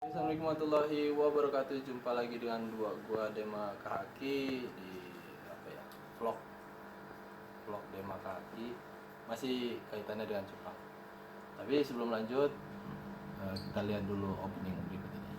Assalamualaikum warahmatullahi wabarakatuh. Jumpa lagi dengan gua Dema Kahaki di apa ya? Vlog vlog Dema Kahaki. Masih kaitannya dengan Jepang. Tapi sebelum lanjut, kita lihat dulu opening berikut ini.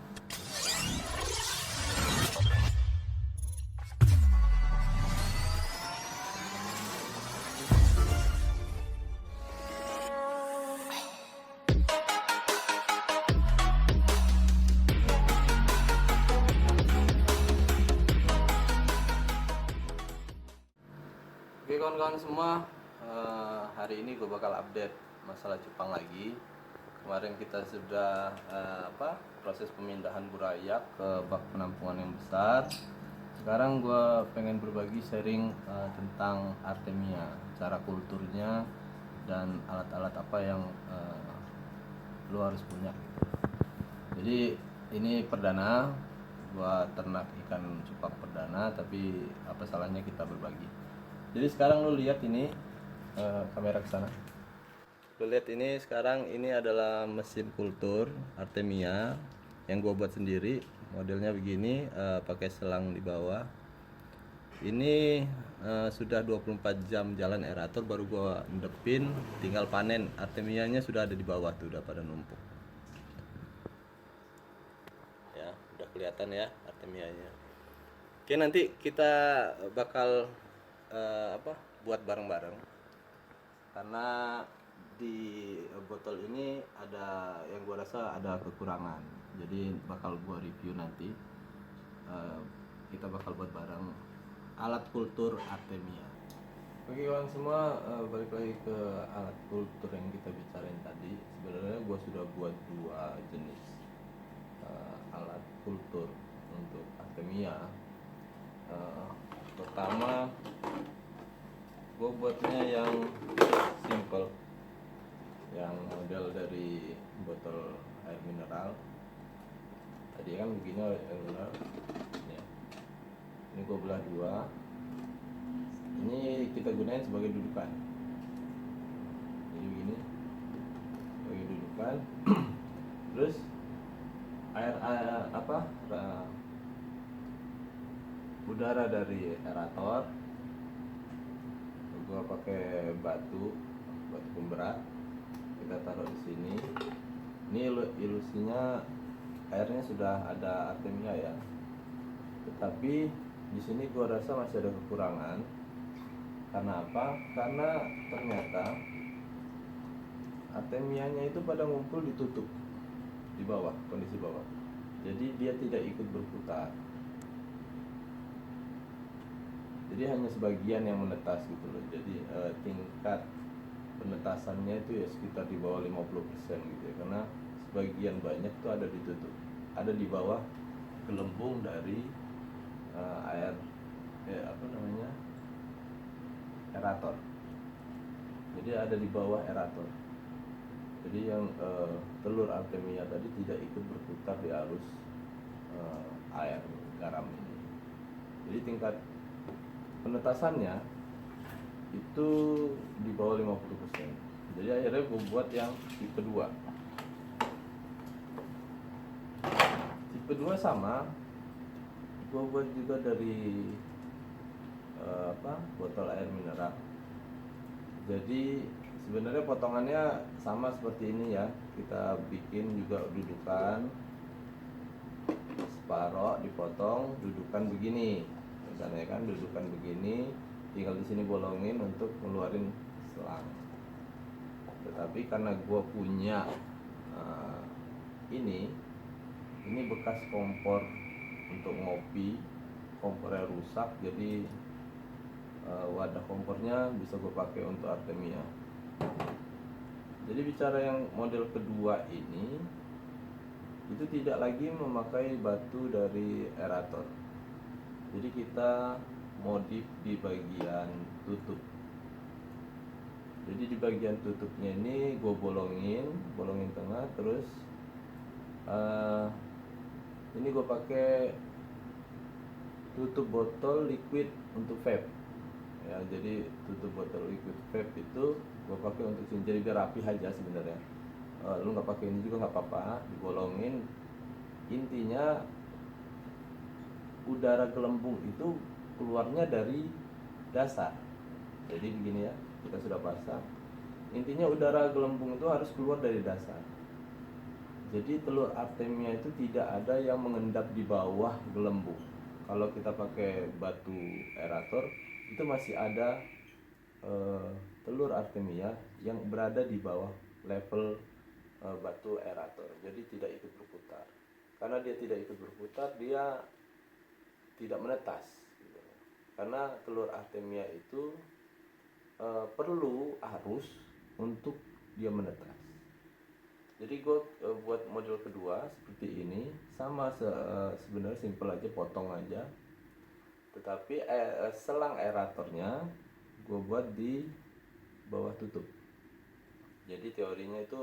Oke kawan-kawan semua, hari ini gue bakal update masalah Jepang lagi. Kemarin kita sudah proses pemindahan Burayak ke bak penampungan yang besar. Sekarang gue pengen berbagi sharing tentang Artemia, cara kulturnya dan alat-alat apa yang lo harus punya. Jadi ini perdana buat ternak ikan cupang perdana, tapi apa salahnya kita berbagi. Jadi sekarang lu lihat ini, kamera ke sana. Lu lihat ini sekarang, ini adalah mesin kultur Artemia yang gua buat sendiri. Modelnya begini, pakai selang di bawah. Ini sudah 24 jam jalan aerator, baru gua ndepin, tinggal panen. Artemianya sudah ada di bawah tuh, udah pada numpuk. Ya, udah kelihatan ya Artemianya. Oke, nanti kita bakal buat bareng-bareng, karena di botol ini ada yang gua rasa ada kekurangan, jadi bakal gua review nanti. Kita bakal buat bareng alat kultur Artemia. Oke kawan semua, balik lagi ke alat kultur yang kita bicarain tadi. Sebenarnya gua sudah buat dua jenis alat kultur untuk Artemia. Pertama, gue buatnya yang simple, yang model dari botol air mineral. Tadi kan begini air mineral ya. Ini gue belah dua. Ini kita gunain sebagai dudukan. Jadi begini sebagai dudukan. Terus air udara dari aerator gua pakai batu pemberat, kita taruh di sini. Ini ilusinya airnya sudah ada Artemia ya, tetapi di sini gua rasa masih ada kekurangan. Karena apa? Karena ternyata Artemianya itu pada ngumpul ditutup di bawah, kondisi bawah, jadi dia tidak ikut berputar. Jadi hanya sebagian yang menetas gitu loh. Jadi tingkat penetasannya itu ya sekitar di bawah 50% gitu ya, karena sebagian banyak tuh ada ditutup, ada di bawah gelembung dari air aerator. Jadi ada di bawah aerator. Jadi yang telur Artemia tadi tidak ikut berputar di arus air garam ini. Jadi tingkat penetasannya itu di bawah 50%. Jadi akhirnya gue buat yang tipe 2. Tipe 2 sama, gue buat juga dari botol air mineral. Jadi sebenarnya potongannya sama seperti ini ya. Kita bikin juga dudukan, separoh dipotong, dudukan begini. Misalnya kan dudukan begini, tinggal di sini bolongin untuk ngeluarin selang. Tetapi karena gua punya ini bekas kompor untuk ngopi, kompornya rusak, jadi wadah kompornya bisa gue pakai untuk Artemia. Jadi bicara yang model kedua ini, itu tidak lagi memakai batu dari aerator. Jadi kita modif di bagian tutup. Jadi di bagian tutupnya ini gue bolongin tengah, terus ini gue pakai tutup botol liquid untuk vape. Ya, jadi tutup botol liquid vape itu gue pakai untuk sini, jadi biar rapi aja sebenarnya. Lu nggak pakai ini juga nggak apa-apa, dibolongin intinya udara gelembung itu keluarnya dari dasar. Jadi begini ya, kita sudah pasang. Intinya udara gelembung itu harus keluar dari dasar. Jadi telur artemia itu tidak ada yang mengendap di bawah gelembung. Kalau kita pakai batu aerator itu masih ada telur artemia yang berada di bawah level batu aerator. Jadi tidak ikut berputar. Karena dia tidak ikut berputar, dia tidak menetas. Karena telur artemia itu perlu arus untuk dia menetas. Jadi gue buat model kedua seperti ini, sama sebenarnya simple aja, potong aja. Tetapi selang aeratornya gue buat di bawah tutup. Jadi teorinya itu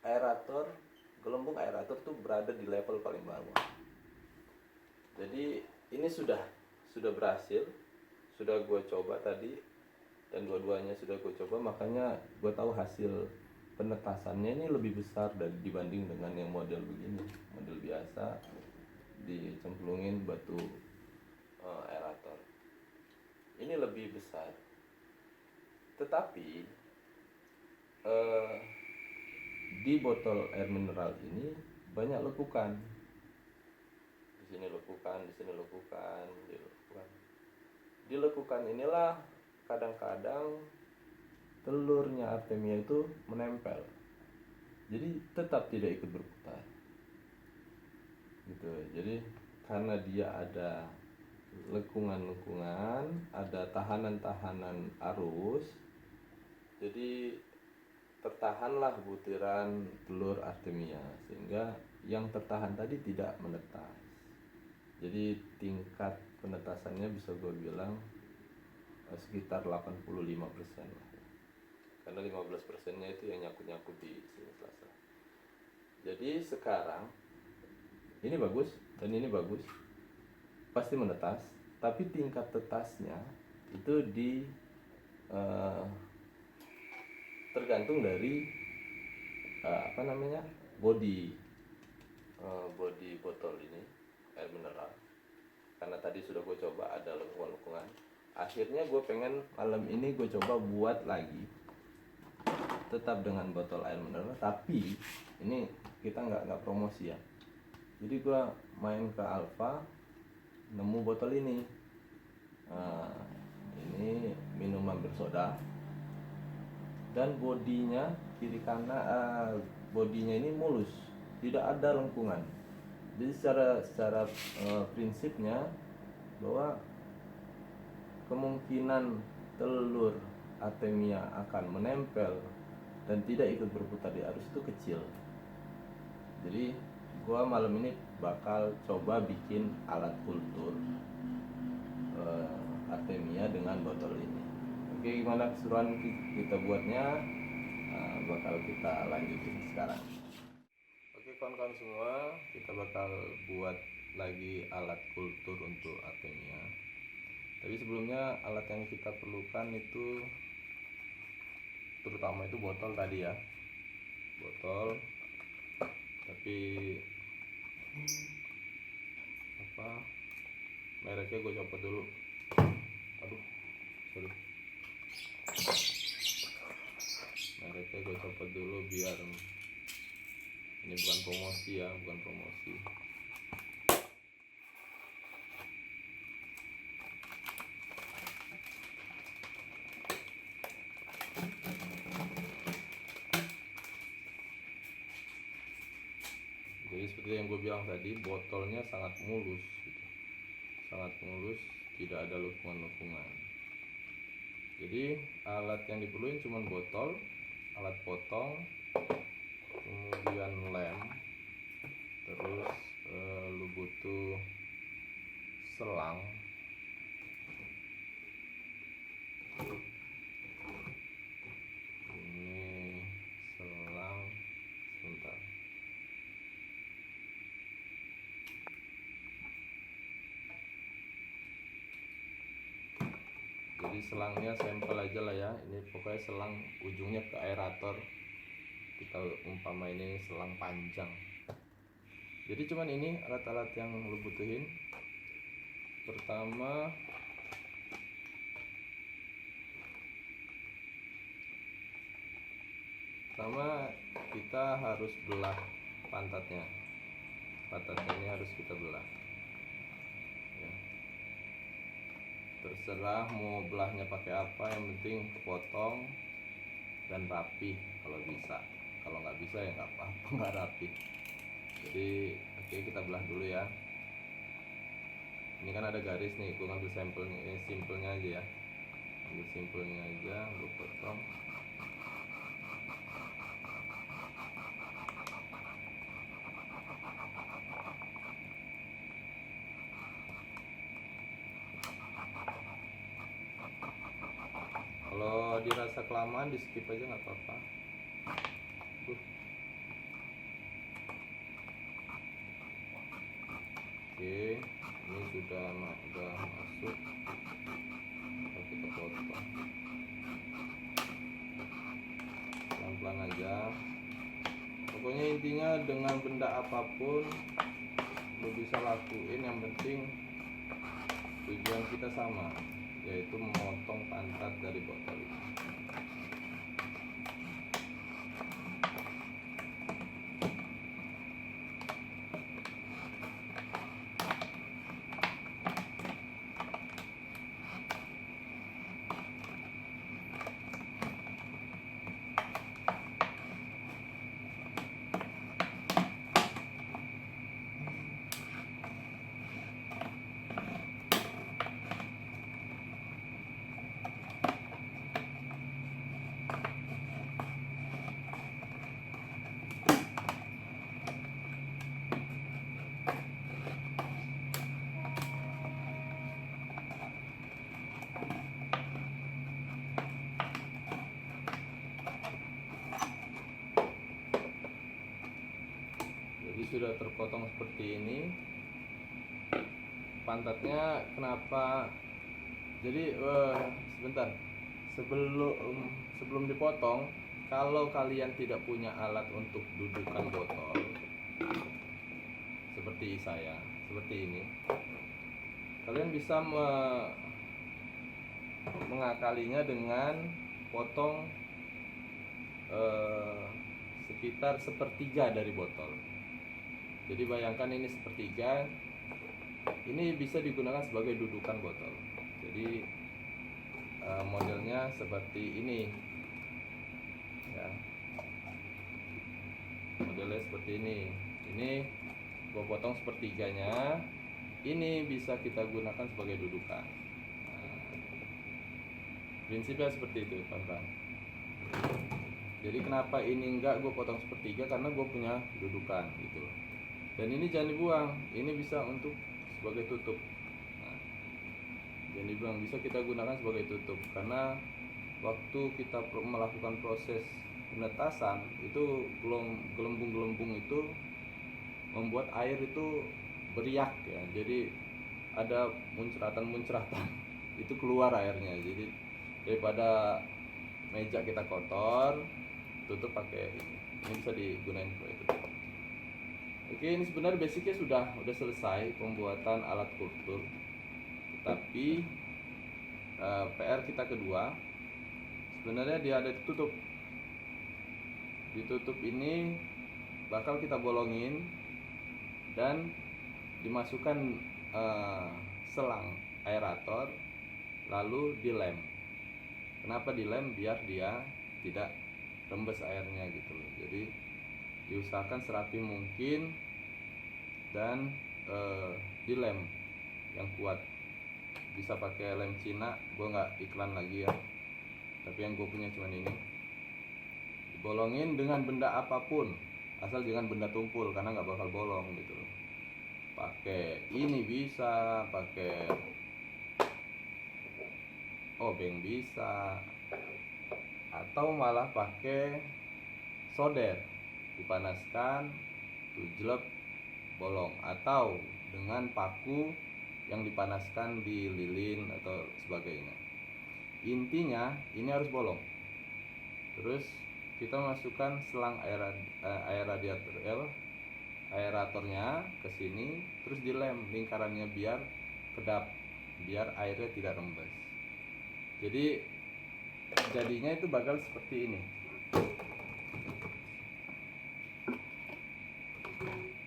aerator, gelembung aerator tuh berada di level paling bawah. Jadi ini sudah berhasil, sudah gue coba tadi, dan dua-duanya sudah gue coba, makanya gue tahu hasil penetasannya ini lebih besar dibanding dengan yang model begini, model biasa dicemplungin batu aerator. Ini lebih besar, tetapi di botol air mineral ini banyak lekukan. Di sini lekukan, di sini lekukan, di lekukan. Di lekukan inilah kadang-kadang telurnya artemia itu menempel, jadi tetap tidak ikut berputar gitu. Jadi karena dia ada lekungan-lekungan, ada tahanan-tahanan arus, jadi tertahanlah butiran telur artemia, sehingga yang tertahan tadi tidak menetas. Jadi tingkat penetasannya bisa gue bilang sekitar 85% lah. Karena 15%-nya itu yang nyangkut-nyangkut di sini selasa. Jadi sekarang ini bagus dan ini bagus, pasti menetas, tapi tingkat tetasnya itu tergantung dari body botol ini air mineral. Karena tadi sudah gue coba ada lengkungan-lengkungan, akhirnya gue pengen malam ini gue coba buat lagi tetap dengan botol air mineral, tapi ini kita nggak promosi ya. Jadi gue main ke Alfa, nemu botol ini. Ini minuman bersoda, dan bodinya kiri kanan, bodinya ini mulus, tidak ada lengkungan. Jadi secara prinsipnya bahwa kemungkinan telur artemia akan menempel dan tidak ikut berputar di arus itu kecil. Jadi gua malam ini bakal coba bikin alat kultur artemia dengan botol ini. Oke, gimana keseruan kita buatnya? Bakal kita lanjutin sekarang. Oke kawan-kawan semua, kita bakal buat lagi alat kultur untuk artemia. Tapi sebelumnya alat yang kita perlukan itu terutama itu botol tadi ya, botol. Tapi mereknya gue copot dulu. Aduh, sorry. Mereknya gue copot dulu biar ini bukan promosi ya, bukan promosi. Jadi seperti yang gue bilang tadi, botolnya sangat mulus gitu. Sangat mulus, tidak ada lengkungan-lengkungan. Jadi alat yang diperluin cuma botol, alat potong, kemudian lem, terus lu butuh selang, ini selang, sebentar. Jadi selangnya sampel aja lah ya, ini pokoknya selang ujungnya ke aerator, kita umpama ini selang panjang. Jadi cuman ini alat-alat yang lo butuhin. Pertama kita harus belah pantatnya ini harus kita belah ya. Terserah mau belahnya pakai apa, yang penting kepotong dan rapi kalau bisa. Kalau nggak bisa ya nggak apa-apa, nggak rapi. Jadi oke, kita belah dulu ya. Ini kan ada garis nih, gue ngambil sampelnya, simpelnya aja ya, ambil simpelnya aja, gue potong. Kalau dirasa kelamaan di skip aja nggak apa-apa. Oke, ini sudah masuk. Lalu kita potong pelan-pelan aja. Pokoknya intinya dengan benda apapun lo bisa lakuin, yang penting tujuan kita sama, yaitu memotong pantat dari botol ini. Sudah terpotong seperti ini pantatnya. Kenapa? Jadi sebentar, sebelum dipotong, kalau kalian tidak punya alat untuk dudukan botol seperti saya, seperti ini, kalian bisa mengakalinya dengan potong sekitar sepertiga dari botol. Jadi bayangkan ini sepertiga, ini bisa digunakan sebagai dudukan botol. Jadi modelnya seperti ini ya, modelnya seperti ini. Ini gua potong sepertiganya, ini bisa kita gunakan sebagai dudukan. Prinsipnya seperti itu, teman-teman. Jadi kenapa ini enggak gue potong sepertiga, karena gue punya dudukan gitu loh. Dan ini jangan dibuang, ini bisa untuk sebagai tutup. Nah, jangan dibuang, bisa kita gunakan sebagai tutup, karena waktu kita melakukan proses penetasan itu gelembung-gelembung itu membuat air itu beriak ya. Jadi ada muncratan-muncratan itu keluar airnya. Jadi daripada meja kita kotor, tutup pakai ini bisa digunakan sebagai tutup. Oke, ini sebenarnya basicnya sudah selesai pembuatan alat kultur. Tapi PR kita kedua, sebenarnya dia ada ditutup. Ditutup ini bakal kita bolongin dan dimasukkan selang aerator, lalu dilem. Kenapa dilem? Biar dia tidak rembes airnya gitu loh. Jadi diusahakan serapi mungkin dan dilem yang kuat. Bisa pakai lem Cina, gue nggak iklan lagi ya, tapi yang gue punya cuma ini. Dibolongin dengan benda apapun, asal jangan benda tumpul, karena nggak bakal bolong gitu loh. Pakai ini bisa, pakai obeng bisa, atau malah pakai solder, dipanaskan, tuh jelek, bolong. Atau dengan paku yang dipanaskan di lilin atau sebagainya. Intinya ini harus bolong. Terus kita masukkan selang aeratornya ke sini, terus dilem lingkarannya biar kedap, biar airnya tidak rembes. Jadi jadinya itu bakal seperti ini.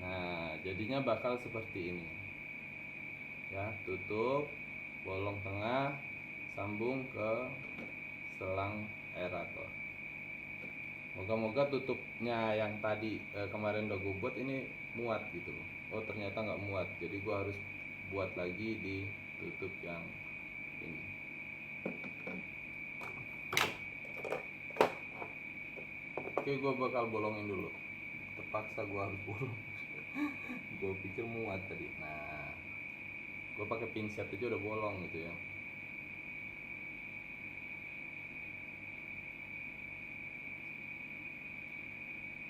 Nah, jadinya bakal seperti ini. Ya, tutup, bolong tengah, sambung ke selang aerator. Moga-moga tutupnya yang tadi kemarin udah gue buat ini muat gitu loh. Oh ternyata nggak muat, jadi gue harus buat lagi di tutup yang ini. Oke, gue bakal bolongin dulu. Terpaksa gue harus bolong. Gue pikir muat tadi. Nah, gue pakai pinset aja udah bolong gitu ya.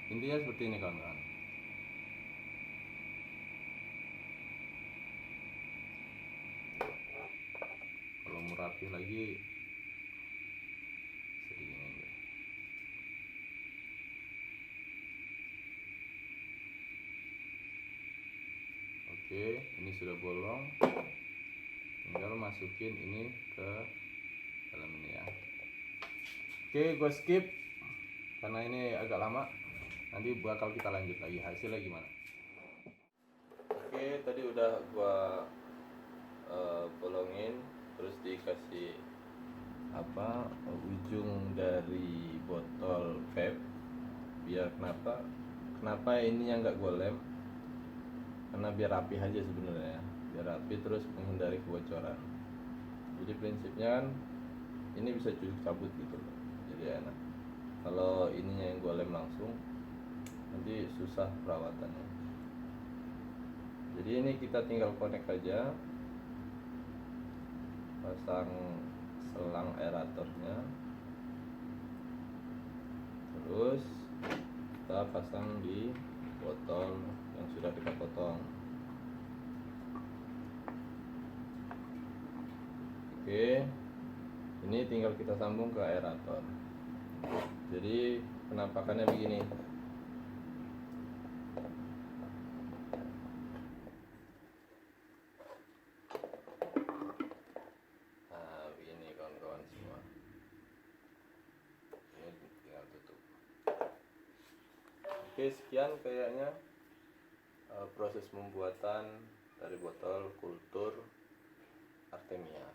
Intinya seperti ini kawan-kawan. Kalau mau rapi lagi sedikit ini. Oke, ini sudah bolong. Tinggal masukin ini ke dalam ini ya. Oke, gue skip karena ini agak lama. Nanti bakal kita lanjut lagi hasilnya gimana. Oke, tadi udah gue bolongin, terus dikasih ujung dari botol vape. Biar kenapa ini yang nggak gue lem, karena biar rapi aja sebenarnya, biar rapi terus menghindari kebocoran. Jadi prinsipnya kan ini bisa cuci cabut gitu loh, jadi enak. Kalau ininya yang gue lem langsung nanti susah perawatannya. Jadi ini kita tinggal connect aja, pasang selang aeratornya, terus kita pasang di botol yang sudah kita potong. Oke, ini tinggal kita sambung ke aerator. Jadi penampakannya begini. Nah, begini kawan-kawan semua. Ini tinggal tutup. Oke, sekian kayaknya proses pembuatan dari botol kultur Artemia.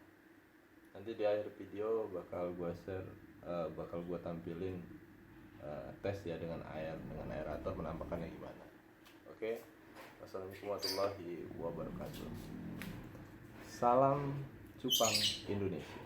Nanti di akhir video bakal gua share, bakal gua tampilin tes ya dengan aerator penampakannya gimana. Oke, wassalamualaikum warahmatullahi wabarakatuh. Salam Cupang Indonesia.